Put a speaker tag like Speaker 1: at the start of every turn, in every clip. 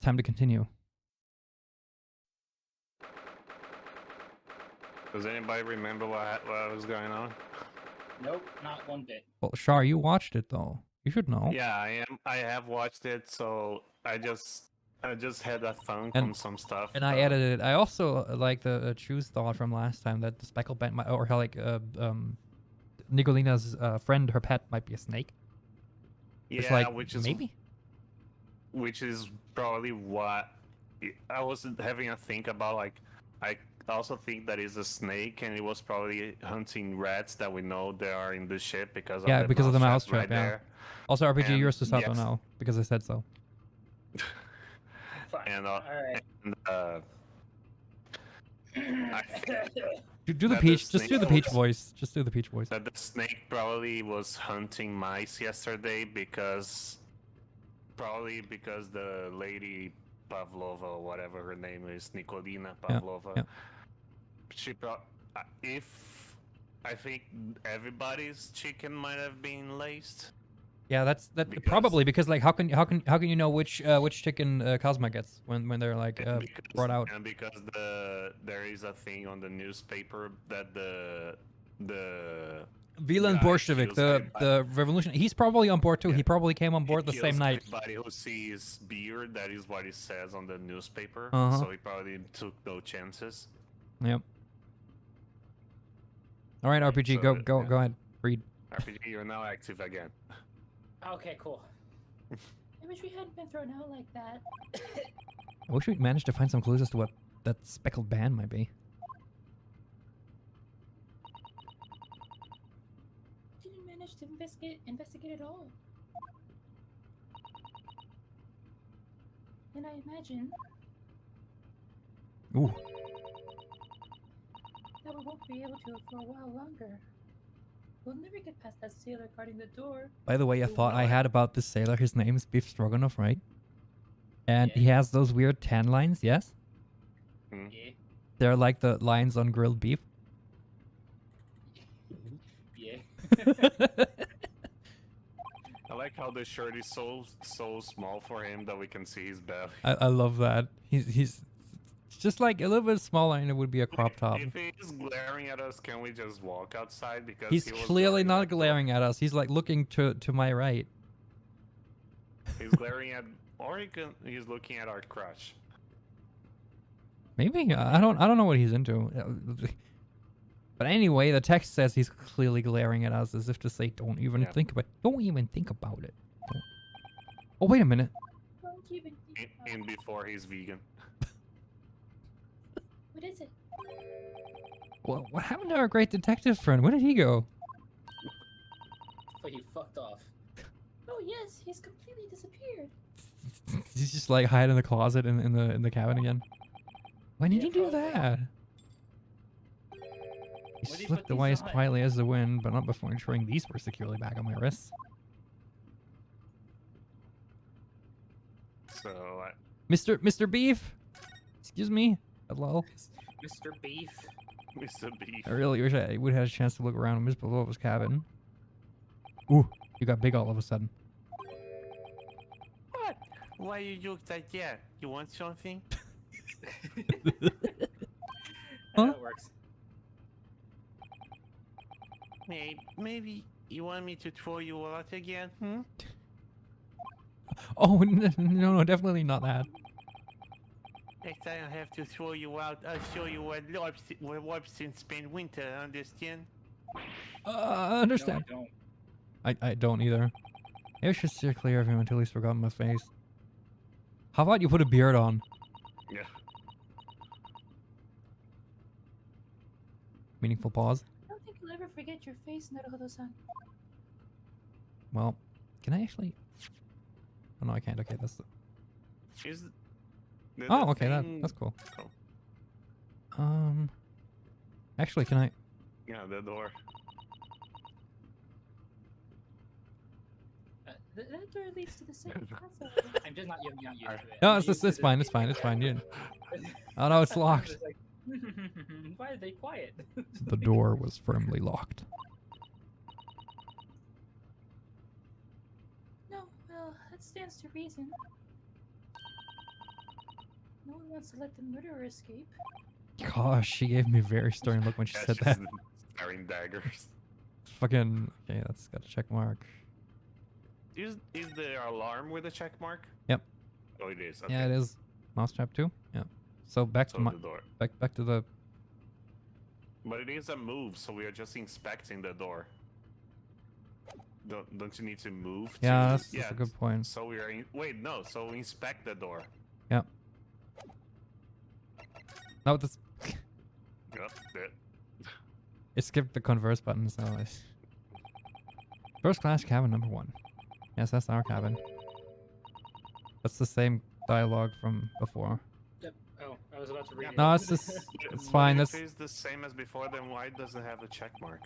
Speaker 1: Time to continue.
Speaker 2: Does anybody remember what was going on?
Speaker 3: Nope, not one bit.
Speaker 1: Well, Shar, you watched it though. You should know.
Speaker 2: Yeah, I am. I have watched it, so I just had a phone from some stuff.
Speaker 1: And I edited it. I also like the Choose thought from last time that the speckled bat might, or how like Nikolina's friend, her pet might be a snake.
Speaker 2: Yeah,
Speaker 1: like,
Speaker 2: which is
Speaker 1: maybe.
Speaker 2: Which is probably what I was having a think about. Like, I also think that is a snake, and it was probably hunting rats that we know they are in the ship because
Speaker 1: Yeah, because of the mouse trap.
Speaker 2: right
Speaker 1: Yeah.
Speaker 2: there.
Speaker 1: Also, RPG,
Speaker 2: And
Speaker 1: yours to stop
Speaker 2: yes.
Speaker 1: now because I said so.
Speaker 3: Fine.
Speaker 2: And
Speaker 3: All right.
Speaker 2: I think
Speaker 1: Do the
Speaker 2: that
Speaker 1: peach.
Speaker 2: the
Speaker 1: Just do the
Speaker 2: snake
Speaker 1: peach
Speaker 2: was-
Speaker 1: voice. Just do the peach voice.
Speaker 2: that the snake probably was hunting mice yesterday because the lady Pavlova, or whatever her name is, Nikolina Pavlova,
Speaker 1: yeah.
Speaker 2: she if I think everybody's chicken might have been laced.
Speaker 1: Yeah, that's
Speaker 2: Because-
Speaker 1: probably because like how can you know which chicken Cosma gets when they're like brought out?
Speaker 2: And because there is a thing on the newspaper that the
Speaker 1: Vilan
Speaker 2: guy
Speaker 1: Bolshevik,
Speaker 2: kills
Speaker 1: the revolution. He's probably on board too.
Speaker 2: Yeah.
Speaker 1: He probably came on board the
Speaker 2: kills
Speaker 1: same night.
Speaker 2: Everybody who sees beer, that is what it says on the newspaper.
Speaker 1: Uh-huh.
Speaker 2: So he probably took no chances.
Speaker 1: Yep. All right, RPG,
Speaker 2: So,
Speaker 1: go
Speaker 2: yeah.
Speaker 1: go ahead, read.
Speaker 2: RPG, you're now active again.
Speaker 3: Okay, cool. I wish we hadn't been thrown out like that.
Speaker 1: I wish we'd managed to find some clues as to what that speckled band might be.
Speaker 3: Didn't manage to investigate at all. And I imagine
Speaker 1: Ooh.
Speaker 3: that we won't be able to for a while longer. We'll never get past that sailor guarding the door.
Speaker 1: By the way, a thought I had about this sailor. His name is Beef Stroganoff, right? And
Speaker 3: Yeah.
Speaker 1: he has those weird tan lines. Yes,
Speaker 3: Yeah.
Speaker 1: they're like the lines on grilled beef.
Speaker 3: Yeah.
Speaker 2: I like how the shirt is so small for him that we can see his belly.
Speaker 1: I love that. He's just like a little bit smaller, and it would be a crop top.
Speaker 2: If he's glaring at us, can we just walk outside? Because
Speaker 1: He's
Speaker 2: he was
Speaker 1: clearly
Speaker 2: glaring
Speaker 1: not
Speaker 2: at-
Speaker 1: glaring at us. He's like looking to my right.
Speaker 2: He's glaring at, or he's looking at our crotch.
Speaker 1: Maybe I don't know what he's into. But anyway, the text says he's clearly glaring at us as if to say, "Don't even
Speaker 2: Yeah.
Speaker 1: think about it. Don't even think about it." Don't. Oh, wait a minute.
Speaker 3: Don't even think about
Speaker 2: In before he's vegan.
Speaker 3: What is it?
Speaker 1: Well, what happened to our great detective friend? Where did he go?
Speaker 3: But he fucked off. Oh yes, he's completely disappeared.
Speaker 1: He's just like hide in the closet in the cabin again. When did
Speaker 3: Yeah,
Speaker 1: he do
Speaker 3: probably.
Speaker 1: that? He
Speaker 3: When did he
Speaker 1: slipped
Speaker 3: put
Speaker 1: away
Speaker 3: these
Speaker 1: as
Speaker 3: on?
Speaker 1: quietly as the wind, but not before ensuring these were securely back on my wrists.
Speaker 2: So
Speaker 1: Mr. Beef, excuse me. Hello.
Speaker 3: Mr. Beef.
Speaker 2: Mr. Beef.
Speaker 1: I really wish I would have had a chance to look around Miss Pavlova's cabin. Ooh, you got big all of a sudden.
Speaker 2: What? Why you look like that? You want something?
Speaker 3: I
Speaker 1: Huh?
Speaker 3: know it works.
Speaker 2: Maybe you want me to throw you out again?
Speaker 1: Oh no, definitely not that.
Speaker 2: Next time I have to throw you out, I'll show you where lobsters spend winter, understand?
Speaker 1: I understand.
Speaker 3: No, I don't.
Speaker 1: I don't either. Maybe I should steer clear of him until he's forgotten my face. How about you put a beard on?
Speaker 2: Yeah.
Speaker 1: Meaningful pause.
Speaker 3: I don't think you'll ever forget your face, Naruto-san.
Speaker 1: Well, can I actually? Oh no, I can't. Okay, that's.
Speaker 2: Is
Speaker 1: Oh, okay, that's cool.
Speaker 2: Oh.
Speaker 1: Actually, can I?
Speaker 2: Yeah, the door.
Speaker 3: That door leads to the same castle. I'm just not used to it.
Speaker 1: No,
Speaker 3: I'm
Speaker 1: it's
Speaker 3: used to
Speaker 1: fine.
Speaker 3: this
Speaker 1: It's fine. It's fine.
Speaker 3: being-
Speaker 1: Oh no, it's
Speaker 3: I'm
Speaker 1: locked.
Speaker 3: just like, why are they quiet?
Speaker 1: The door was firmly locked.
Speaker 3: No, well, that stands to reason. wants to let the murderer escape.
Speaker 1: Gosh, she gave me a very stern look when she
Speaker 2: Yeah,
Speaker 1: said
Speaker 2: she's
Speaker 1: that.
Speaker 2: staring daggers.
Speaker 1: Fucking okay, that's got a check mark.
Speaker 2: Is the alarm with a check mark?
Speaker 1: Yep.
Speaker 2: Oh, it is. Okay.
Speaker 1: Yeah, it is. Mousetrap too. Yeah. So back
Speaker 2: So
Speaker 1: to my
Speaker 2: the door.
Speaker 1: back to the.
Speaker 2: But it is a move, so we are just inspecting the door. Don't you need to move?
Speaker 1: Yeah,
Speaker 2: to...
Speaker 1: that's a good point.
Speaker 2: So we are. Wait, no. So we inspect the door.
Speaker 1: Yep. No, this.
Speaker 2: Yep. That.
Speaker 1: It skipped the converse button, so it's first class cabin number 1. Yes, that's our cabin. That's the same dialogue from before.
Speaker 4: Yep. Oh, I was about to read it.
Speaker 1: No, it's just it's fine.
Speaker 2: If
Speaker 1: That's
Speaker 2: it's the same as before, then why does it have a check mark?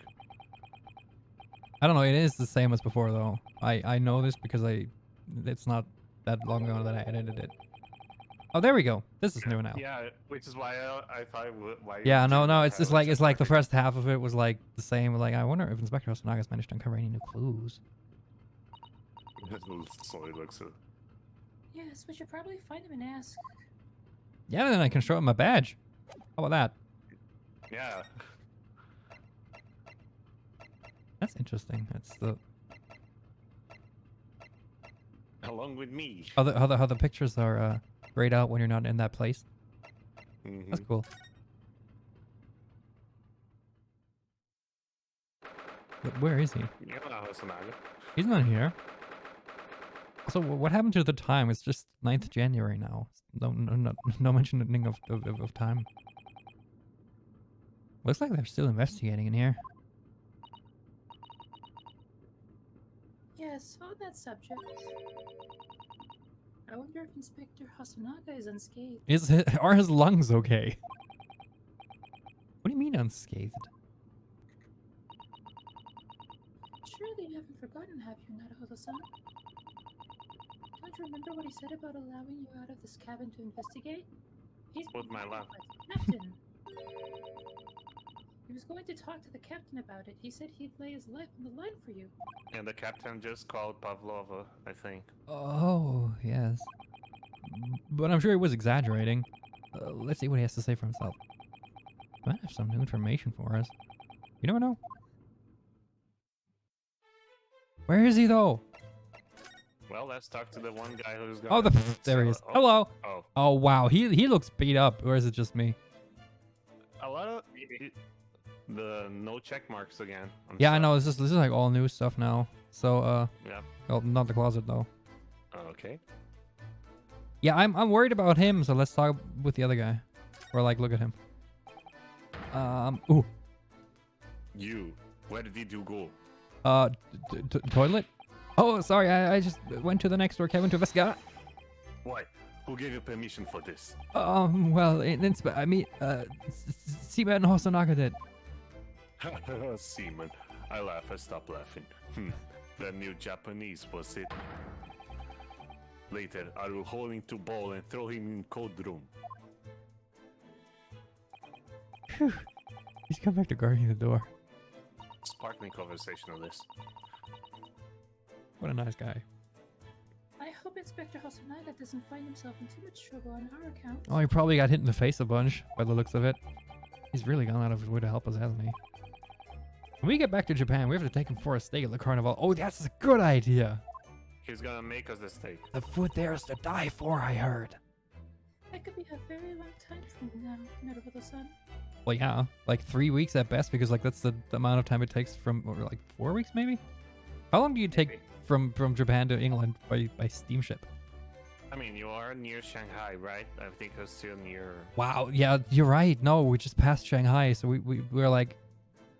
Speaker 1: I don't know. It is the same as before though. I know this because it's not that long ago that I edited it. Oh, there we go. This is new now.
Speaker 2: Yeah, which is why I thought why.
Speaker 1: Yeah,
Speaker 2: it
Speaker 1: no,
Speaker 2: didn't
Speaker 1: it's
Speaker 2: have
Speaker 1: just
Speaker 2: a
Speaker 1: like
Speaker 2: check
Speaker 1: the
Speaker 2: mark.
Speaker 1: first half of it was like the same. Like I wonder if Inspector Hosanaga's managed to uncover any new clues.
Speaker 2: So it looks.
Speaker 3: Yes, we should probably find him and ask.
Speaker 1: Yeah, then I can show him my badge. How about that?
Speaker 2: Yeah.
Speaker 1: That's interesting. That's the
Speaker 2: Along with me.
Speaker 1: how the pictures are grayed out when you're not in that place.
Speaker 2: Mhm.
Speaker 1: That's cool. But where is he?
Speaker 2: Yeah, Hosonaga.
Speaker 1: He's not here. So what happened to the time? It's just 9th January now. No mentioning of time. Looks like they're still investigating in here.
Speaker 3: Yes, on that subject. I wonder if Inspector Hosonaga is unscathed.
Speaker 1: Are his lungs okay? What do you mean unscathed?
Speaker 3: Surely you haven't forgotten, have you, Naruto-san? Don't you remember what he said about allowing you out of this cabin to investigate? He's
Speaker 2: With my lap.
Speaker 3: Captain. He was going to talk to the captain about it. He said he'd lay his life on the line for you.
Speaker 2: And the captain just called Pavlova, I think.
Speaker 1: Oh, yes. But I'm sure he was exaggerating. Let's see what he has to say for himself. Might have some new information for us. You never know. Where is he, though?
Speaker 2: Well, let's talk to the one guy who's going.
Speaker 1: Oh, there he is.
Speaker 2: Oh,
Speaker 1: Hello.
Speaker 2: Oh,
Speaker 1: Oh, wow. He looks beat up. Or is it just me?
Speaker 2: a lot of the no check marks again. on
Speaker 1: Yeah, I
Speaker 2: stuff.
Speaker 1: know. This is like all new stuff now. So,
Speaker 2: Yeah.
Speaker 1: well, not the closet, though.
Speaker 2: Okay.
Speaker 1: Yeah, I'm worried about him, so let's talk with the other guy. Or, like, look at him. Ooh.
Speaker 2: You. Where did you go?
Speaker 1: Toilet? Oh, sorry, I just went to the next door cabin to investigate.
Speaker 2: Why? Who gave you permission for this?
Speaker 1: Well, Seaman Hosonaga did.
Speaker 2: Seaman. I laugh. I stop laughing. That new Japanese was it. Later, I will hold him to ball and throw him in cold room.
Speaker 1: Phew. He's come back to guarding the door.
Speaker 2: Sparkling conversation on this.
Speaker 1: What a nice guy.
Speaker 3: I hope Inspector Hosonaga doesn't find himself in too much trouble on our account.
Speaker 1: Oh, he probably got hit in the face a bunch by the looks of it. He's really gone out of his way to help us, hasn't he? When we get back to Japan, we have to take him for a steak at the carnival. Oh, that's a good idea.
Speaker 2: He's gonna make us the steak.
Speaker 1: The food there is to die for, I heard.
Speaker 3: That could be a very long time from now, Naruto-san.
Speaker 1: Well, yeah, like 3 weeks at best, because like that's the amount of time it takes from, or like 4 weeks maybe? How long do you take from Japan to England by steamship?
Speaker 2: I mean, you are near Shanghai, right? I think it's still near.
Speaker 1: Wow, yeah, you're right. No, we just passed Shanghai, so we're like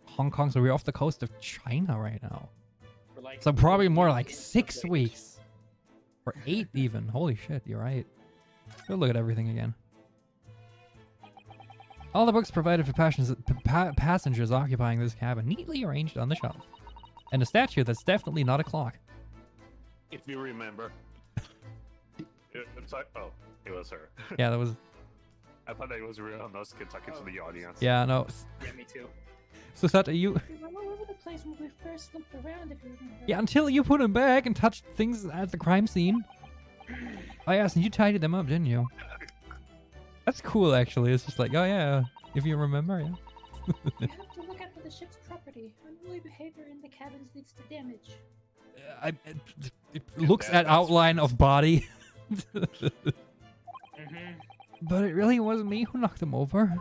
Speaker 1: Hong Kong, so we're off the coast of China right now.
Speaker 4: We're like,
Speaker 1: So probably more like 6 weeks. Or 8 even. Holy shit, you're right. Go look at everything again. All the books provided for passengers occupying this cabin neatly arranged on the shelf. And a statue that's definitely not a clock.
Speaker 2: If you remember. It's like, oh, it was her.
Speaker 1: Yeah, that was...
Speaker 2: I thought that it was real. No, talking to the audience.
Speaker 1: Yeah, no.
Speaker 4: yeah, me too.
Speaker 1: So Sata, you...
Speaker 3: We were all over the place when we first looked around, if you remember.
Speaker 1: Yeah, until you put him back and touched things at the crime scene. Oh yes, and you tidied them up, didn't you? That's cool, actually. It's just like, oh yeah, if you remember, yeah.
Speaker 3: You have to look after the ship's property. Unruly behavior in the cabins leads to damage.
Speaker 1: It looks at outline of body. But it really wasn't me who knocked him over.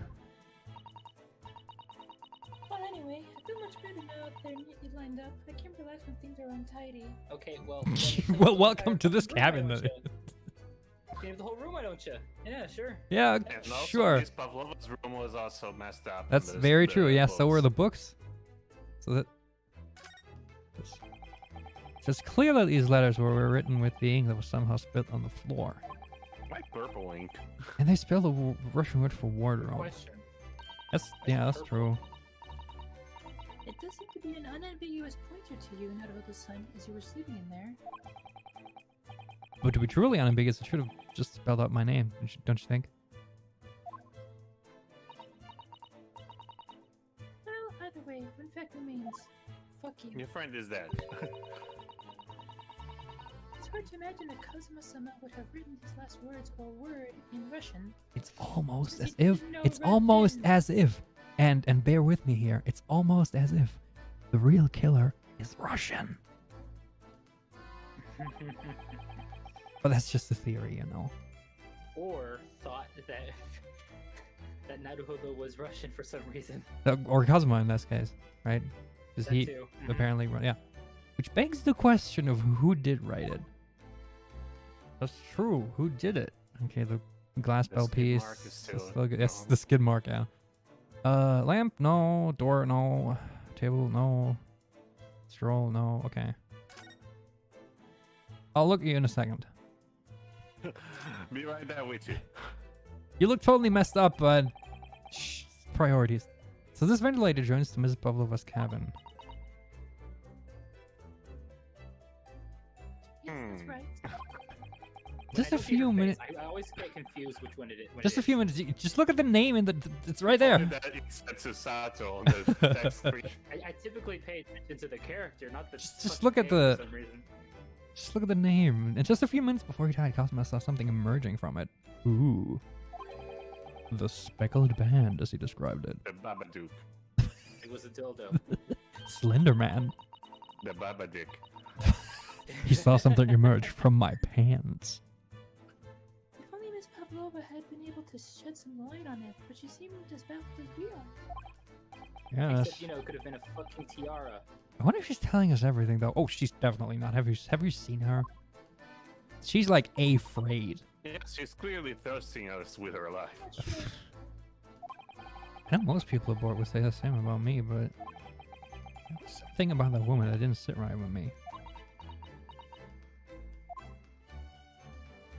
Speaker 3: Well, anyway, I feel much better now that they're neatly lined up. I can't relax when things are untidy.
Speaker 4: Okay, well.
Speaker 1: Well, welcome to this cabin, then.
Speaker 4: Clean up the whole room, why don't you? Yeah, sure.
Speaker 1: Yeah,
Speaker 2: And also,
Speaker 1: sure.
Speaker 2: Miss Pavlova's room was also messed up.
Speaker 1: That's
Speaker 2: and
Speaker 1: very
Speaker 2: the
Speaker 1: true. Yeah, so were
Speaker 2: books.
Speaker 1: the books. So that. It's clear that these letters were written with the ink that was somehow spilled on the floor.
Speaker 2: Why purple ink?
Speaker 1: And they spelled the Russian word for wardrobe.
Speaker 4: Question.
Speaker 1: That's that's true.
Speaker 3: It does seem to be an unambiguous pointer to you, Naruto-san, as you were sleeping in there.
Speaker 1: But to be truly unambiguous, it should have just spelled out my name, don't you think?
Speaker 3: Well, either way, one fact remains. Fuck you.
Speaker 2: Your friend is dead.
Speaker 3: It's hard to imagine that Kazuma-sama would have written his last words or word in Russian.
Speaker 1: It's almost
Speaker 3: Does
Speaker 1: as
Speaker 3: he
Speaker 1: if.
Speaker 3: even know
Speaker 1: It's almost
Speaker 3: Russian?
Speaker 1: as if. And bear with me here. It's almost as if the real killer is Russian. But that's just a theory, you know.
Speaker 4: Or thought that that Naruhodo was Russian for some reason.
Speaker 1: Or Kazuma in this case, right? Because
Speaker 4: That
Speaker 1: he
Speaker 4: too.
Speaker 1: apparently, yeah. Which begs the question of who did write it. That's true. Who did it? Okay, the glass
Speaker 2: The
Speaker 1: bell
Speaker 2: skid
Speaker 1: piece.
Speaker 2: mark is still
Speaker 1: It's yes,
Speaker 2: wrong.
Speaker 1: the skid mark, yeah. Lamp, no. Door, no. Table, no. Stroll, no. Okay. I'll look at you in a second.
Speaker 2: Be right there with you.
Speaker 1: You look totally messed up, but priorities. So this ventilator joins to Mrs. Pavlova's cabin.
Speaker 3: Yes, that's right.
Speaker 1: Just
Speaker 4: When
Speaker 1: a
Speaker 4: I don't see her
Speaker 1: few
Speaker 4: face,
Speaker 1: minutes.
Speaker 4: I always get confused which one it is.
Speaker 1: Just a few minutes. Just look at the name and it's right there.
Speaker 2: That it's Sato on the text screen.
Speaker 4: I typically pay attention to the character, not the.
Speaker 1: Just
Speaker 4: fucking
Speaker 1: look at
Speaker 4: name
Speaker 1: the-
Speaker 4: For some reason.
Speaker 1: Just look at the name. And just a few minutes before he died, Cosmo saw something emerging from it. Ooh. The speckled band, as he described it.
Speaker 2: The Babadook.
Speaker 4: It was a dildo.
Speaker 1: Slender Man.
Speaker 2: The Babadook.
Speaker 1: He saw something emerge from my pants.
Speaker 3: If only Miss Pavlova had been able to shed some light on it, but she seemed as baffled as we are.
Speaker 1: Yes.
Speaker 4: Except, you know, it could have been a fucking tiara.
Speaker 1: I wonder if she's telling us everything, though. Oh, she's definitely not. Have you seen her? She's like afraid.
Speaker 2: Yes, she's clearly thirsting us with her life.
Speaker 3: Not sure.
Speaker 1: I know most people aboard would say the same about me, but there was something about that woman that didn't sit right with me.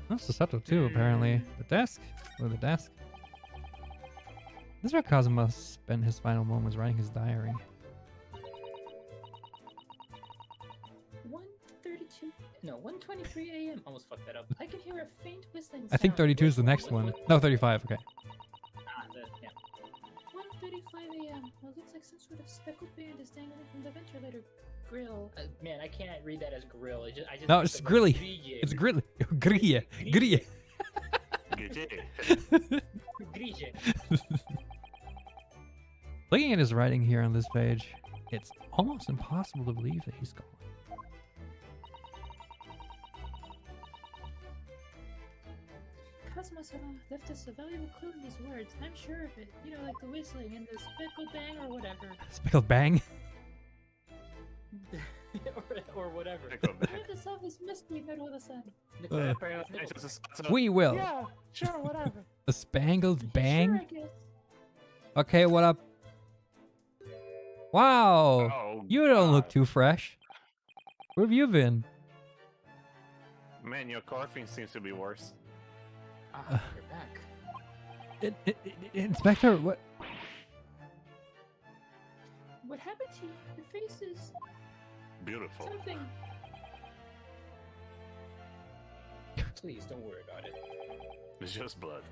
Speaker 1: That's the subtle too, apparently. The desk? Or the desk? This is where Kazuma spent his final moments writing his diary.
Speaker 3: 1:32. No, 1:23 a.m. Almost fucked that up. I can hear a faint whistling.
Speaker 1: I think
Speaker 3: sound.
Speaker 1: 32 is the next
Speaker 4: What-
Speaker 1: one.
Speaker 4: what-
Speaker 1: No, 35, okay.
Speaker 4: Yeah.
Speaker 3: 1:35 a.m. Well, it looks like some sort of speckled band is dangling from the ventilator grill.
Speaker 4: Man, I can't read that as grill. I just
Speaker 1: No,
Speaker 4: think
Speaker 1: it's
Speaker 4: of,
Speaker 1: grilly.
Speaker 4: like, grille.
Speaker 1: It's grille. Grille. Grille.
Speaker 4: Grille.
Speaker 1: Looking at his writing here on this page, it's almost impossible to believe that he's gone.
Speaker 3: Kazuma-sama left us a valuable clue in these words. I'm sure of it. You know, like the whistling and the speckled bang or whatever.
Speaker 1: Speckled bang.
Speaker 4: or whatever.
Speaker 3: We have to solve this mystery, Naruto-san.
Speaker 1: We will.
Speaker 2: Yeah, sure, whatever.
Speaker 1: The spangled
Speaker 3: Sure,
Speaker 1: bang.
Speaker 3: I guess.
Speaker 1: Okay, what up? Wow.
Speaker 2: Oh,
Speaker 1: You don't look
Speaker 2: God.
Speaker 1: too fresh. Where have you been?
Speaker 2: Man, your coughing seems to be worse.
Speaker 4: Ah, you're back.
Speaker 1: Inspector, what?
Speaker 3: What happened to you? Your face is
Speaker 2: Beautiful.
Speaker 3: something.
Speaker 4: Please don't worry about it.
Speaker 2: It's just blood.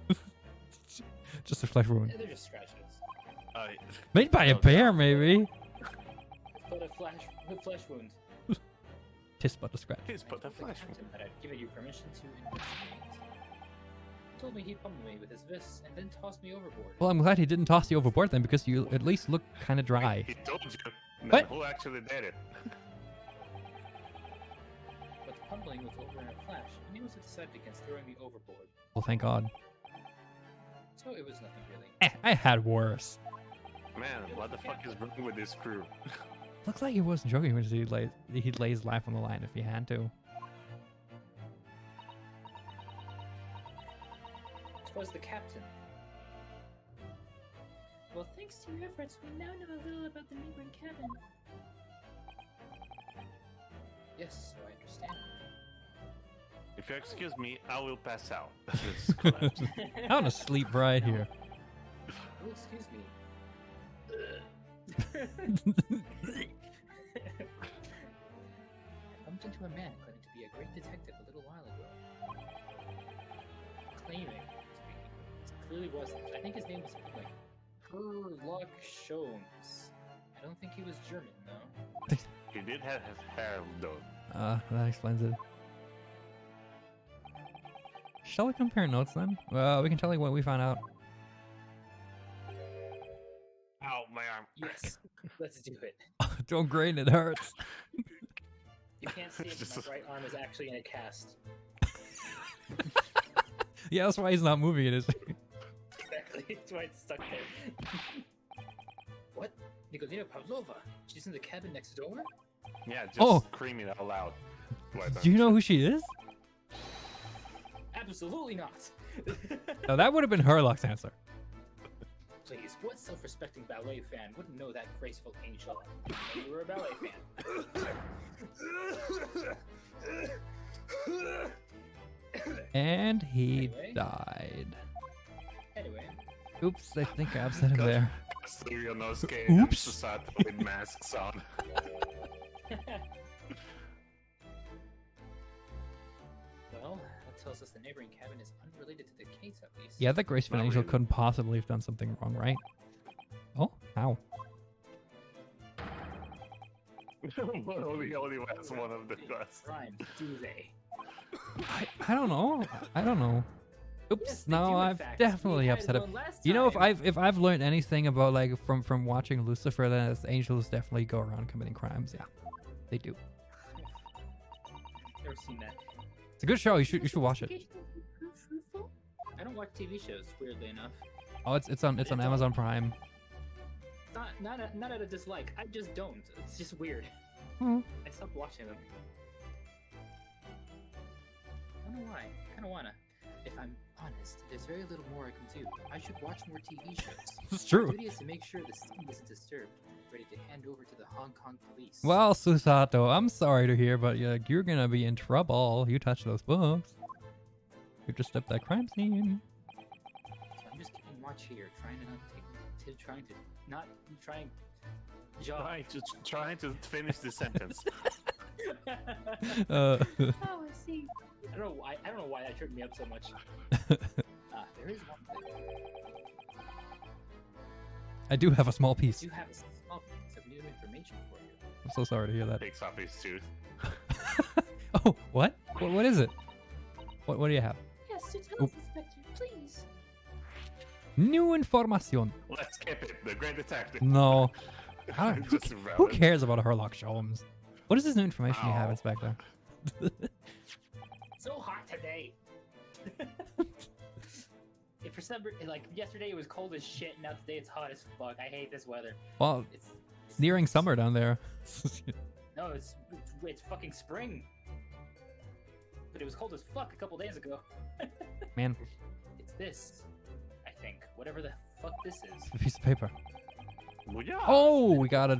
Speaker 1: Just a flesh wound.
Speaker 4: They're just scratches.
Speaker 1: Made by a bear, maybe.
Speaker 4: But a flesh wound.
Speaker 1: Tis but a scratch.
Speaker 2: He's put the flash.
Speaker 4: Captain, that I've given you permission to investigate. told me he'd pummel me with his fists and then toss me overboard.
Speaker 1: Well, I'm glad he didn't toss you overboard then, because you at least look kind of dry.
Speaker 2: He told you. Then
Speaker 1: What?
Speaker 2: who actually did it?
Speaker 4: But the pummeling was over in a flash, and he was decided against throwing me overboard.
Speaker 1: Well, thank God.
Speaker 4: So it was nothing really.
Speaker 1: I had worse.
Speaker 2: Man, what the fuck is wrong with this crew?
Speaker 1: Looks like he wasn't joking when he'd lay his life on the line if he had to.
Speaker 4: Was the captain.
Speaker 3: Well, thanks to your efforts, we now know a little about the neighboring cabin.
Speaker 4: Yes, so I understand.
Speaker 2: If you excuse me, I will pass out. This is collapse.
Speaker 1: I want to sleep right here.
Speaker 4: Oh, excuse me. I bumped into a man claiming to be a great detective a little while ago. Claiming. Clearly wasn't. I think his name was something like Sherlock Sholmes. I don't think he was German, though.
Speaker 2: He did have his hair though.
Speaker 1: That explains it. Shall we compare notes then? Well, we can tell you what we found out.
Speaker 2: Ow, my arm.
Speaker 4: Yes, let's do it.
Speaker 1: Don't grain, it hurts.
Speaker 4: You can't see it, but my right arm is actually in a cast.
Speaker 1: Yeah, that's why he's not moving it, is he?
Speaker 4: Exactly, that's why it's stuck there. What? Nikolina Pavlova? She's in the cabin next door?
Speaker 2: Yeah, just
Speaker 1: Oh.
Speaker 2: screaming out loud. Why
Speaker 1: Do you know who she is?
Speaker 4: Absolutely not!
Speaker 1: No, that would have been Herlock's answer.
Speaker 4: Please, what self-respecting ballet fan wouldn't know that graceful angel? You were a ballet fan.
Speaker 1: And he
Speaker 4: Anyway.
Speaker 1: died.
Speaker 4: Anyway,
Speaker 1: Oops, I think I upset him there.
Speaker 2: Serionosuke and
Speaker 1: Oops.
Speaker 2: Susato with masks on.
Speaker 4: well, that tells us the neighboring cabin is unrelated to the case at least.
Speaker 1: Yeah, the graceful
Speaker 2: Not
Speaker 1: angel
Speaker 2: really.
Speaker 1: couldn't possibly have done something wrong, right? Oh, how?
Speaker 2: only was one of the guys.
Speaker 4: Rhymes, do they?
Speaker 1: I don't know. I don't know. Oops,
Speaker 4: Yes, they
Speaker 1: no,
Speaker 4: do, in
Speaker 1: I've
Speaker 4: fact.
Speaker 1: definitely
Speaker 4: We had
Speaker 1: upset him.
Speaker 4: one last
Speaker 1: You know,
Speaker 4: time.
Speaker 1: if I've learned anything about like from watching Lucifer, then it's angels definitely go around committing crimes. Yeah, they do.
Speaker 4: Never seen that.
Speaker 1: It's a good show. You should watch it.
Speaker 3: Fruitful?
Speaker 4: I don't watch TV shows, weirdly enough.
Speaker 1: Oh, it's on Amazon Prime.
Speaker 4: Not out of dislike. I just don't. It's just weird.
Speaker 1: Hmm.
Speaker 4: I stopped watching them. I don't know why. Kinda wanna. If I'm honest, there's very little more I can do. I should watch more TV shows.
Speaker 1: It's
Speaker 4: My
Speaker 1: true.
Speaker 4: duty is to make sure the scene isn't disturbed, ready to hand over to the Hong Kong police.
Speaker 1: Well, Susato, I'm sorry to hear, but you're gonna be in trouble. You touch those books. You just up that crime scene.
Speaker 4: So I'm just keeping watch here, trying to
Speaker 2: Trying to finish the sentence.
Speaker 1: Uh,
Speaker 3: Oh, I see.
Speaker 4: I don't know why that tripped me up so much. There is one thing.
Speaker 1: I do have a small
Speaker 4: I
Speaker 1: piece.
Speaker 4: do have a small piece of new information for you.
Speaker 1: I'm so sorry to hear that.
Speaker 2: Takes off his tooth.
Speaker 1: Oh, what? What is it? What do you have?
Speaker 3: Yes, to tell
Speaker 1: Oh.
Speaker 3: us, Inspector, please.
Speaker 1: New information.
Speaker 2: Let's skip it. The Great Detective.
Speaker 1: No. Who
Speaker 2: Just
Speaker 1: who
Speaker 2: irrelevant.
Speaker 1: cares about Herlock Sholmes? What is this new information you have,
Speaker 2: Ow.
Speaker 1: Inspector?
Speaker 4: So hot today. If for some like yesterday it was cold as shit, now today it's hot as fuck. I hate this weather.
Speaker 1: Well,
Speaker 4: It's
Speaker 1: nearing summer down there.
Speaker 4: No, it's fucking spring. But it was cold as fuck a couple days ago.
Speaker 1: Man,
Speaker 4: It's this, I think. Whatever the fuck this is.
Speaker 1: a piece of paper.
Speaker 2: Well, yeah.
Speaker 1: Oh, we got it.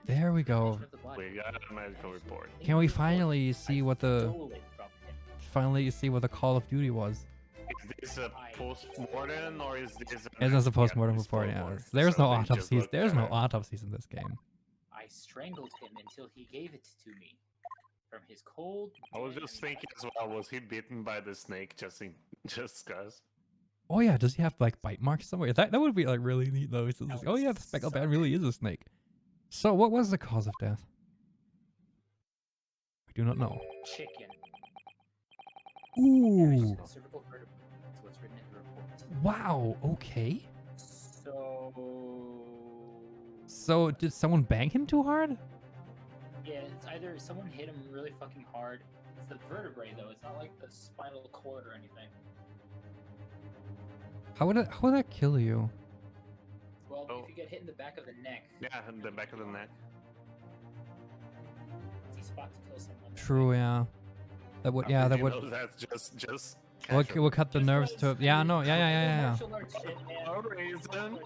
Speaker 1: There we go.
Speaker 4: Of the body.
Speaker 2: We got a medical report.
Speaker 1: Can we finally see what the
Speaker 4: Stole it from him.
Speaker 1: Call of Duty was?
Speaker 2: Is this a post-mortem or is this?
Speaker 1: It is a post-mortem report. Yeah, there's no
Speaker 2: So they just
Speaker 1: autopsies.
Speaker 2: looked
Speaker 1: There's
Speaker 2: at
Speaker 1: no
Speaker 2: it.
Speaker 1: autopsies in this game.
Speaker 4: I strangled him until he gave it to me. From his cold.
Speaker 2: I was just thinking as well. Was he bitten by the snake just cause?
Speaker 1: Oh yeah, does he have like bite marks somewhere? That would be like really neat though. It's just like, oh yeah, the speckled bat really is a snake. So what was the cause of death? We do not know.
Speaker 4: Chicken.
Speaker 1: Ooh.
Speaker 4: Cervical vertebra. That's what's written in
Speaker 1: Wow. Okay.
Speaker 4: So.
Speaker 1: So did someone bang him too hard?
Speaker 4: Yeah, it's either someone hit him really fucking hard. It's the vertebrae though. It's not like the spinal cord or anything.
Speaker 1: How would that kill you?
Speaker 4: Well,
Speaker 2: Oh.
Speaker 4: if you get hit in the back of the neck.
Speaker 2: Yeah, in the back of the neck.
Speaker 4: It's a spot to kill someone.
Speaker 1: True. Yeah. That would.
Speaker 2: How
Speaker 1: Yeah.
Speaker 2: did
Speaker 1: That
Speaker 2: you
Speaker 1: would.
Speaker 2: know that's just.
Speaker 1: We'll
Speaker 2: casual?
Speaker 1: cut the
Speaker 4: Just
Speaker 1: nerves
Speaker 4: because
Speaker 1: to. Yeah. No.
Speaker 4: it's
Speaker 1: Yeah.
Speaker 4: martial arts shit, man.
Speaker 2: No reason.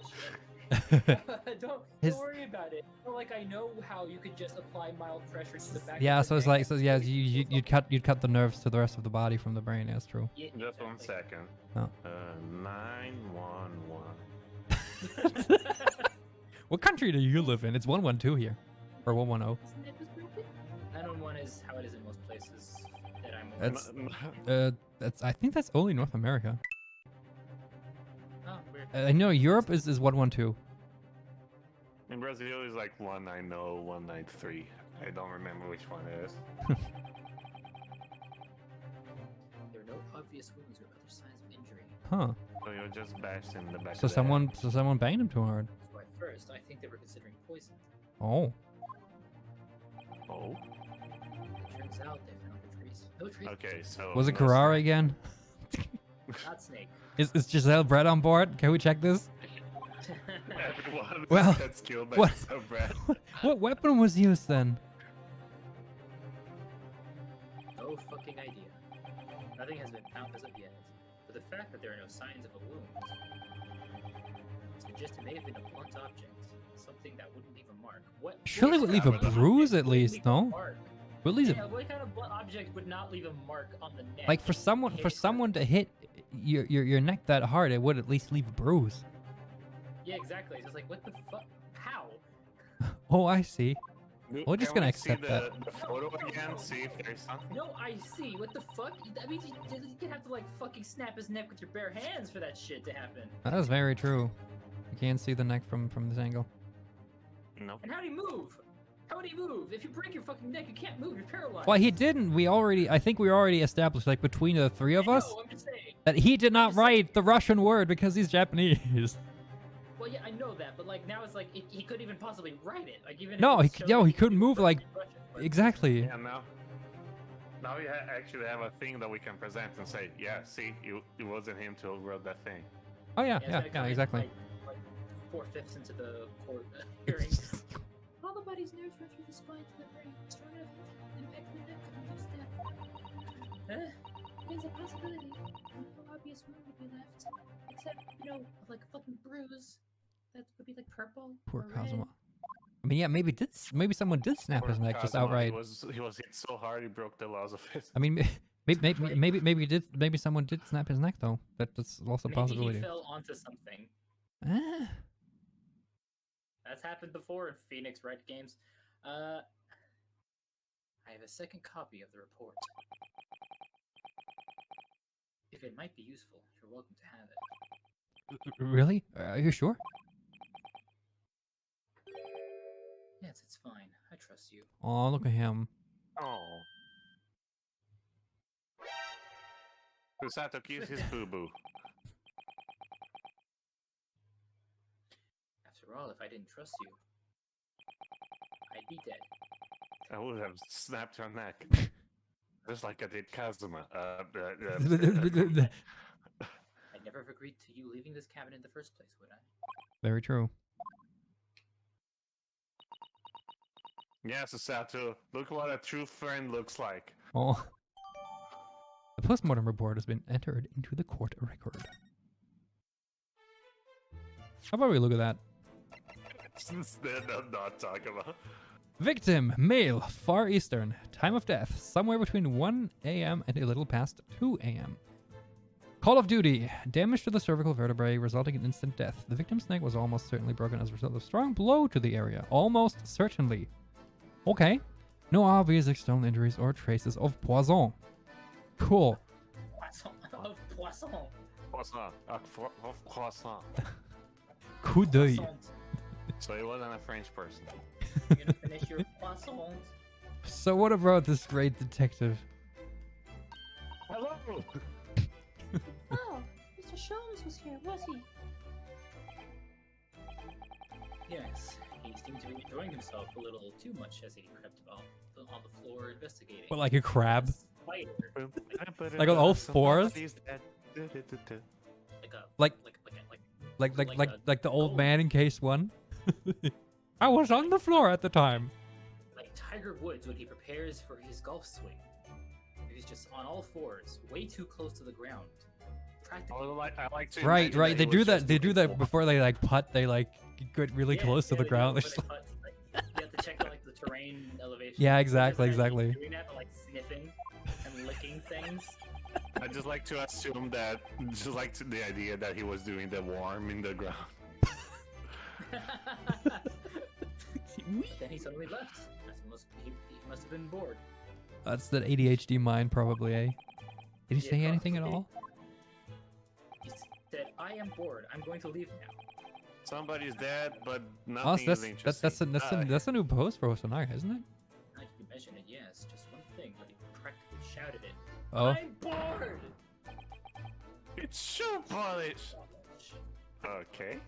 Speaker 4: don't
Speaker 1: His-
Speaker 4: worry about it. Well, like I know how you could just apply mild pressure to the back.
Speaker 1: Yeah.
Speaker 4: of the
Speaker 1: So it's
Speaker 4: neck
Speaker 1: like. So
Speaker 4: and
Speaker 1: yeah.
Speaker 4: really
Speaker 1: You'd cut the nerves to the rest of the body from the brain. That's true.
Speaker 4: Yeah,
Speaker 2: Just 1
Speaker 4: exactly.
Speaker 2: second.
Speaker 1: Oh.
Speaker 2: 911.
Speaker 1: What country do you live in? It's 112 here, or 110.
Speaker 3: His neck was broken?
Speaker 4: 911 is how it is in most places that I'm aware
Speaker 1: That's-
Speaker 4: of.
Speaker 1: That's. I think that's only North America.
Speaker 4: Oh, weird.
Speaker 1: I know Europe is 112.
Speaker 2: In Brazil is like 190, 193. I don't remember which one it is.
Speaker 4: There are no obvious wounds or other signs of injury.
Speaker 1: Huh.
Speaker 2: So you're just bashed in the back
Speaker 1: So
Speaker 2: of the
Speaker 1: someone banged him too hard.
Speaker 4: So at first, I think they were considering poison.
Speaker 1: Oh.
Speaker 2: head. Oh,
Speaker 4: It turns out they found a trace. No trace.
Speaker 2: okay, so...
Speaker 1: Was it
Speaker 2: no
Speaker 1: Carrara
Speaker 2: snake.
Speaker 1: again?
Speaker 4: Not snake.
Speaker 1: Is Giselle Brett on board? Can we check this?
Speaker 2: Everyone
Speaker 1: Well,
Speaker 2: gets killed by
Speaker 1: what-
Speaker 2: some bread.
Speaker 1: What weapon was used then?
Speaker 4: No fucking idea. Nothing has been found as of yet. But the fact that there are no signs of a wound suggests it may have been a blunt object. Something that wouldn't leave a mark. What?
Speaker 1: Surely
Speaker 4: what
Speaker 1: would leave
Speaker 4: kind
Speaker 1: a
Speaker 4: of blunt
Speaker 1: bruise
Speaker 4: object
Speaker 1: at
Speaker 4: would
Speaker 1: least,
Speaker 4: leave a
Speaker 1: no?
Speaker 4: mark?
Speaker 1: At least,
Speaker 4: Yeah, what kind of blunt object would not leave a mark on the neck?
Speaker 1: like for someone to hit your neck that hard, it would at least leave a bruise.
Speaker 4: Yeah, exactly. It's just like, what the fuck? How?
Speaker 1: Oh, I see.
Speaker 2: Dude,
Speaker 1: We're just
Speaker 2: can
Speaker 1: gonna
Speaker 2: we
Speaker 1: accept
Speaker 2: see
Speaker 1: that.
Speaker 2: the photo again, see if there's something.
Speaker 4: No, I see. What the fuck? That means you'd have to like fucking snap his neck with your bare hands for that shit to happen.
Speaker 1: That is very true. You can't see the neck from this angle.
Speaker 2: Nope.
Speaker 4: And how'd he move? How would he move? If you break your fucking neck, you can't move. You're paralyzed.
Speaker 1: Well, he didn't. I think we already established, like between the three of
Speaker 4: I
Speaker 1: us,
Speaker 4: know, I'm just saying.
Speaker 1: that he did not
Speaker 4: just saying.
Speaker 1: write the Russian word because he's Japanese.
Speaker 4: Well, yeah, I know that, but like now it's like he couldn't even possibly write it. Like even.
Speaker 1: No,
Speaker 4: if
Speaker 1: he
Speaker 4: it
Speaker 1: c-
Speaker 4: showed
Speaker 1: yo,
Speaker 4: that
Speaker 1: he
Speaker 4: could
Speaker 1: couldn't
Speaker 4: do
Speaker 1: move,
Speaker 4: Russian,
Speaker 1: like,
Speaker 4: Russian, but-
Speaker 1: Exactly.
Speaker 2: Yeah, now we actually have a thing that we can present and say, yeah, see, it wasn't him who wrote that thing.
Speaker 1: Oh yeah,
Speaker 4: it's
Speaker 1: yeah,
Speaker 4: gonna come in,
Speaker 1: exactly.
Speaker 4: Like 4/5 into the court hearings.
Speaker 3: All the body's nerves run through the spine to the brain. Strong enough impact the neck could induce death. There's a possibility no obvious wound would be left, except, like a fucking bruise that would be like purple.
Speaker 1: Poor
Speaker 3: or red.
Speaker 1: Kazuma. I mean, yeah, maybe someone did snap
Speaker 2: Poor
Speaker 1: his neck just
Speaker 2: Kazuma,
Speaker 1: outright.
Speaker 2: He was hit so hard he broke the laws of physics.
Speaker 1: I mean, maybe someone did snap his neck though. That's also a
Speaker 4: Maybe
Speaker 1: possibility.
Speaker 4: he fell onto something.
Speaker 1: Ah,
Speaker 4: That's happened before in Phoenix Wright games. I have a second copy of the report. If it might be useful, you're welcome to have it.
Speaker 1: really? Are you sure?
Speaker 4: Yes, it's fine. I trust you.
Speaker 1: Oh, look at him.
Speaker 2: Oh. Kusato kisses his boo-boo.
Speaker 4: After all, if I didn't trust you, I'd be dead.
Speaker 2: I would have snapped her neck. Just like I did Kazuma.
Speaker 4: I'd never have agreed to you leaving this cabin in the first place, would I?
Speaker 1: Very true.
Speaker 2: Yeah, Susato, look what a true friend looks like.
Speaker 1: Oh. The postmortem report has been entered into the court record. How about we look at that?
Speaker 2: Not talk about.
Speaker 1: Victim, male, Far Eastern. Time of death, somewhere between 1 a.m. and a little past 2 a.m. Call of duty. Damage to the cervical vertebrae resulting in instant death. The victim's neck was almost certainly broken as a result of a strong blow to the area. Almost certainly. Okay. No obvious external injuries or traces of poison. Cool.
Speaker 4: Of poisson.
Speaker 2: Croissant. Of croissant.
Speaker 1: Coup d'oeil.
Speaker 4: Croissant.
Speaker 2: So he wasn't a French person.
Speaker 4: You're gonna finish your poisson.
Speaker 1: So what about this great detective?
Speaker 2: Hello!
Speaker 3: Oh, Mr. Sholmes was here, was he?
Speaker 4: Yes, he seemed to be enjoying himself a little too much as he crept about on the floor investigating.
Speaker 1: But like a crab.
Speaker 4: Spider.
Speaker 1: Like on all fours?
Speaker 4: Like
Speaker 1: Like the old man in case 1. I was on the floor at the time.
Speaker 4: like Tiger Woods when he prepares for his golf swing. He's just on all fours, way too close to the ground. Practically.
Speaker 2: I like to
Speaker 1: Right,
Speaker 2: imagine
Speaker 1: right.
Speaker 2: that
Speaker 1: They
Speaker 2: he
Speaker 1: do
Speaker 2: was
Speaker 1: that.
Speaker 2: just
Speaker 1: They do
Speaker 2: looking
Speaker 1: that
Speaker 2: for-
Speaker 1: before they like putt. They like get really close to the
Speaker 4: they do
Speaker 1: ground.
Speaker 4: it
Speaker 1: They're
Speaker 4: before
Speaker 1: just
Speaker 4: they putt, like, you have to check out like the terrain elevation.
Speaker 1: Yeah,
Speaker 4: He
Speaker 1: exactly,
Speaker 4: doesn't actually
Speaker 1: exactly.
Speaker 4: Doing that, but like sniffing and licking things.
Speaker 2: I just like to assume that, just like the idea that he was doing the worm in the ground.
Speaker 4: Then he suddenly left. He must have been bored.
Speaker 1: That's the ADHD mind, probably. Eh? Did he
Speaker 4: Yeah,
Speaker 1: say anything at
Speaker 4: probably.
Speaker 1: all?
Speaker 4: He said, "I am bored. I'm going to leave now."
Speaker 2: Somebody's dead, but
Speaker 1: Oh,
Speaker 2: nothing
Speaker 1: so
Speaker 2: is interesting.
Speaker 1: that's a new post for Sonar, isn't it?
Speaker 4: Now you mention it, yes. Just one thing, but he practically shouted it.
Speaker 1: Oh,
Speaker 4: I'm bored.
Speaker 2: It's shoe polish. Okay.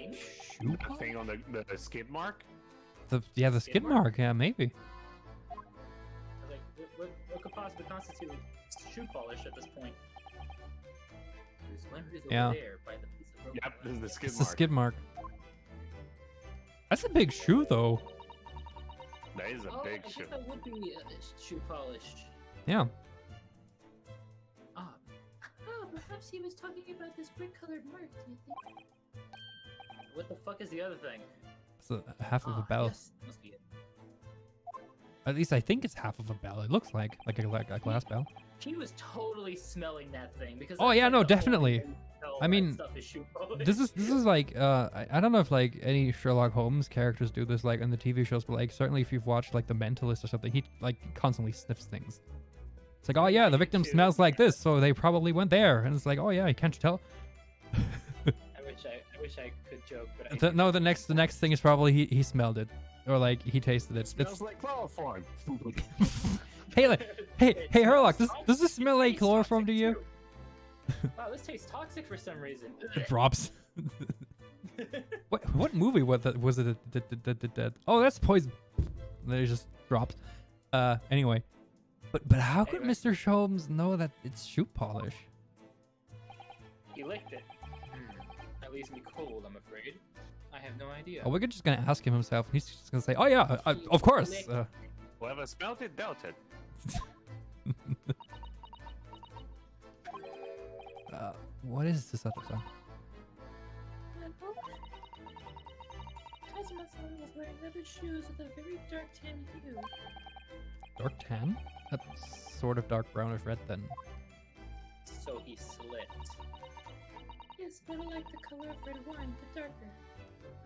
Speaker 4: Ink?
Speaker 1: shoe
Speaker 2: The thing on the skid mark.
Speaker 1: the skid
Speaker 4: Skid mark?
Speaker 1: mark. Yeah, maybe.
Speaker 4: I was like, what could possibly constitute shoe polish at this point? There's Leonard is
Speaker 1: Yeah.
Speaker 4: over there by the piece of rope.
Speaker 2: Yep, this is the skid
Speaker 1: It's the
Speaker 2: mark.
Speaker 1: skid mark. That's a big shoe, though.
Speaker 2: That is a
Speaker 4: Oh,
Speaker 2: big
Speaker 4: I
Speaker 2: shoe.
Speaker 4: guess that would be shoe polish.
Speaker 1: Yeah.
Speaker 4: Ah,
Speaker 3: Oh, perhaps he was talking about this brick-colored mark, do you think?
Speaker 4: what the fuck is the other thing?
Speaker 1: It's a half of a
Speaker 4: Ah,
Speaker 1: bell.
Speaker 4: yes, must be it.
Speaker 1: At least I think it's half of a bell. It looks like a glass bell.
Speaker 4: He was totally smelling that thing because.
Speaker 1: Oh,
Speaker 4: that's
Speaker 1: yeah,
Speaker 4: like
Speaker 1: no,
Speaker 4: the only
Speaker 1: definitely.
Speaker 4: way you tell
Speaker 1: I
Speaker 4: that
Speaker 1: mean,
Speaker 4: stuff is shoe polish.
Speaker 1: This is like I don't know if like any Sherlock Holmes characters do this like in the TV shows, but like certainly if you've watched like The Mentalist or something, he like constantly sniffs things. It's like, oh yeah, the victim smells like this, so they probably went there, and it's like, oh yeah, can't you tell?
Speaker 4: I wish I could joke, but I
Speaker 1: No, the next thing is probably he smelled it, or like he tasted it.
Speaker 2: Smells like chloroform.
Speaker 1: Hey, like, hey, Herlock, does this smell like
Speaker 4: Tastes
Speaker 1: chloroform to
Speaker 4: toxic
Speaker 1: you?
Speaker 4: too. Wow, this tastes toxic for some reason.
Speaker 1: It drops. What movie was it? Oh, that's poison. Then it just dropped. Anyway, but how could
Speaker 4: Anyway.
Speaker 1: Mr. Sholmes know that it's shoe polish?
Speaker 4: He licked it. That leaves me cold, I'm afraid. I have no idea.
Speaker 1: Oh, we're just gonna ask him himself. He's just gonna say, "Oh yeah, of course."
Speaker 2: Whoever smelt it, dealt it.
Speaker 1: What is this other song?
Speaker 3: Kazuma-san was wearing leather shoes with a very dark tan hue.
Speaker 1: Dark tan? That's sort of dark brownish red then.
Speaker 4: So he slipped.
Speaker 3: Yes, but I like the color of red wine, but darker.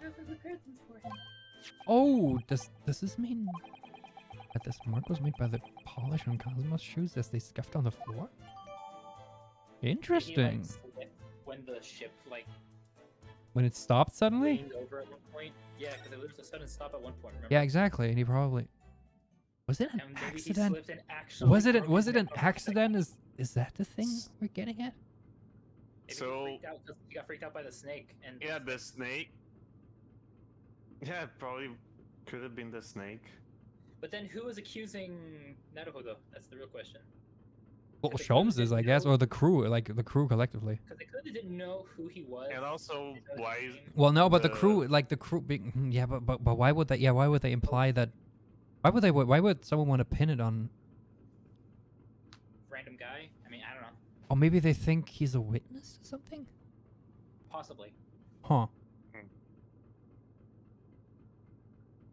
Speaker 3: I often prepared them for him.
Speaker 1: Oh, does this mean that this mark was made by the polish on Cosmo's shoes as they scuffed on the floor?
Speaker 4: Did he,
Speaker 1: Interesting.
Speaker 4: like, slip when the ship like
Speaker 1: When it stopped suddenly?
Speaker 4: leaned over at one point? Yeah, because there was a sudden stop at one point. Remember?
Speaker 1: Yeah, exactly. And he probably was it an
Speaker 4: And maybe he
Speaker 1: accident?
Speaker 4: slipped and actually
Speaker 1: Was it
Speaker 4: broke
Speaker 1: was
Speaker 4: his
Speaker 1: it an
Speaker 4: neck on the
Speaker 1: accident? Is that the thing we're getting at?
Speaker 4: Maybe
Speaker 2: So-
Speaker 4: he freaked out 'cause he got freaked out by the snake and
Speaker 2: Yeah, the snake. Yeah, it probably could have been the snake.
Speaker 4: But then who was accusing Naruhodo? That's the real question.
Speaker 1: Well,
Speaker 4: Because they
Speaker 1: Sholmes
Speaker 4: clearly
Speaker 1: is, I
Speaker 4: didn't
Speaker 1: guess,
Speaker 4: know-
Speaker 1: or the crew, like the crew collectively.
Speaker 4: Because they clearly didn't know who he was.
Speaker 2: And also,
Speaker 4: They know his
Speaker 2: why is
Speaker 4: name.
Speaker 1: Well, no, but the
Speaker 2: The-
Speaker 1: crew, like the crew, being, yeah, but why would they? Yeah, why would they imply that? Why would someone want to pin it on?
Speaker 4: Random guy? I mean, I don't know.
Speaker 1: Or maybe they think he's a witness or something?
Speaker 4: Possibly.
Speaker 1: Huh.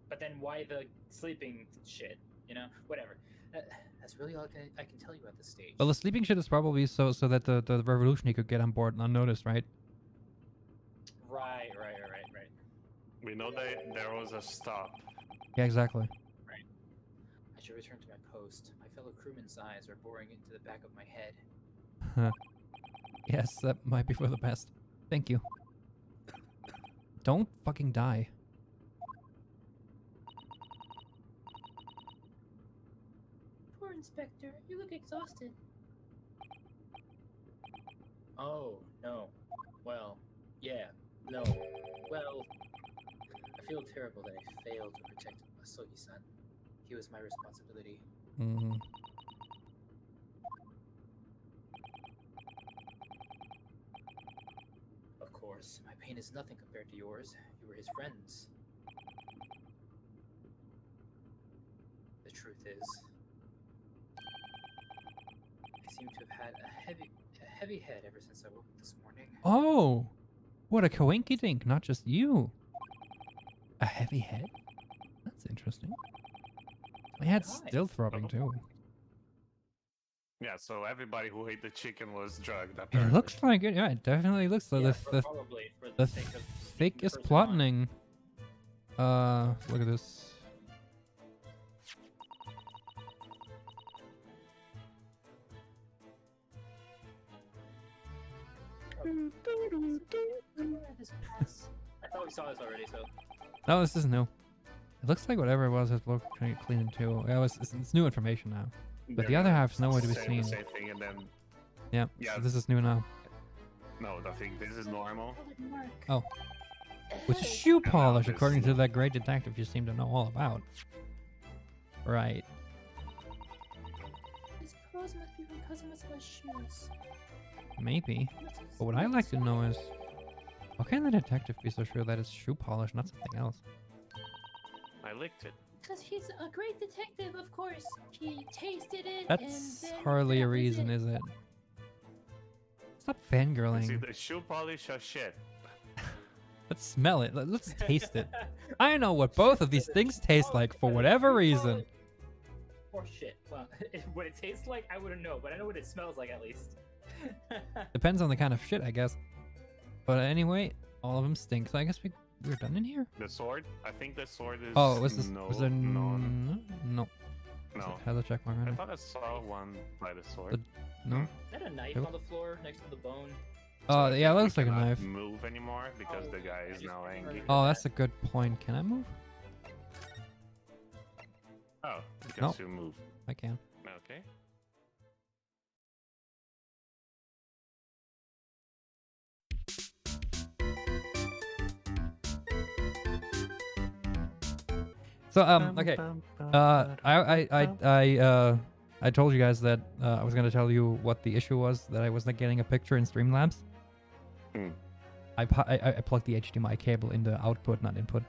Speaker 4: But then why the sleeping shit? You know? Whatever. That's really all I can tell you at this stage.
Speaker 1: Well, the sleeping shit is probably so that the revolutionary could get on board unnoticed, right?
Speaker 4: Right.
Speaker 2: we know that there was a stop.
Speaker 1: Yeah, exactly.
Speaker 4: I should return to my post. My fellow crewmen's eyes are boring into the back of my head.
Speaker 1: Huh. Yes, that might be for the best. Thank you. Don't fucking die.
Speaker 3: Poor Inspector, you look exhausted.
Speaker 4: Oh, no. Well, yeah, no. Well, I feel terrible that I failed to protect Asogi-san. He was my responsibility.
Speaker 1: Mm-hmm.
Speaker 4: Of course, my pain is nothing compared to yours. You were his friends. The truth is, I seem to have had a heavy head ever since I woke up this morning.
Speaker 1: Oh, what a coinky dink! Not just you. A heavy head. That's interesting. My head's
Speaker 4: Nice.
Speaker 1: still throbbing too.
Speaker 2: Yeah, so everybody who ate the chicken was drugged.
Speaker 1: It
Speaker 2: Apparently.
Speaker 1: looks like it. Yeah, it definitely looks like
Speaker 4: Probably for
Speaker 1: the
Speaker 4: sake of
Speaker 1: thick
Speaker 4: the
Speaker 1: is
Speaker 4: person on.
Speaker 1: plotting. Look at this.
Speaker 4: I thought we saw this already, so.
Speaker 1: No, this is new. It looks like whatever it was is trying to clean it too. Yeah, it's new information now. But the other half's nowhere to be
Speaker 2: Say
Speaker 1: seen.
Speaker 2: the same thing and then
Speaker 1: Yeah,
Speaker 2: Yeah.
Speaker 1: so this is new now.
Speaker 2: no, I think this is normal.
Speaker 1: Oh. With shoe
Speaker 2: now
Speaker 1: polish,
Speaker 2: this-
Speaker 1: according to that great detective you seem to know all about. Right.
Speaker 3: His clothes must be from Kazuma's shoes.
Speaker 1: Maybe. But what I'd like to know is, how can the detective be so sure that it's shoe polish, not something else?
Speaker 2: I licked it.
Speaker 3: Because he's a great detective, of course. He tasted it.
Speaker 1: That's
Speaker 3: and then
Speaker 1: hardly a
Speaker 3: that was
Speaker 1: reason,
Speaker 3: it.
Speaker 1: is it? Stop
Speaker 2: It's
Speaker 1: fangirling.
Speaker 2: either shoe polish or shit.
Speaker 1: Let's smell it. Let's taste it. I know what both of these things taste like for whatever reason.
Speaker 4: Or shit. Well, what it tastes like, I wouldn't know, but I know what it smells like at least.
Speaker 1: Depends on the kind of shit, I guess. But anyway, all of them stink. So I guess we're done in here.
Speaker 2: The sword? I think the sword is.
Speaker 1: Oh, was this?
Speaker 2: No,
Speaker 1: Was there
Speaker 2: no,
Speaker 1: no?
Speaker 2: no.
Speaker 1: It has a check mark on
Speaker 2: I
Speaker 1: it.
Speaker 2: thought I saw one by the sword.
Speaker 1: No.
Speaker 4: Is that a knife
Speaker 1: Nope.
Speaker 4: on the floor next to the bone?
Speaker 1: Oh, yeah, it
Speaker 2: We
Speaker 1: looks like a
Speaker 2: cannot
Speaker 1: knife.
Speaker 2: Move anymore because the guy
Speaker 4: I
Speaker 2: is
Speaker 4: just
Speaker 2: now
Speaker 4: remembered.
Speaker 2: angry.
Speaker 1: Oh, that's a good point. Can I move?
Speaker 2: Oh, you can
Speaker 1: Nope.
Speaker 2: still move.
Speaker 1: I can.
Speaker 2: Okay.
Speaker 1: So okay. I told you guys that I was gonna tell you what the issue was, that I wasn't getting a picture in Streamlabs.
Speaker 2: Hmm.
Speaker 1: I plugged the HDMI cable into output, not input.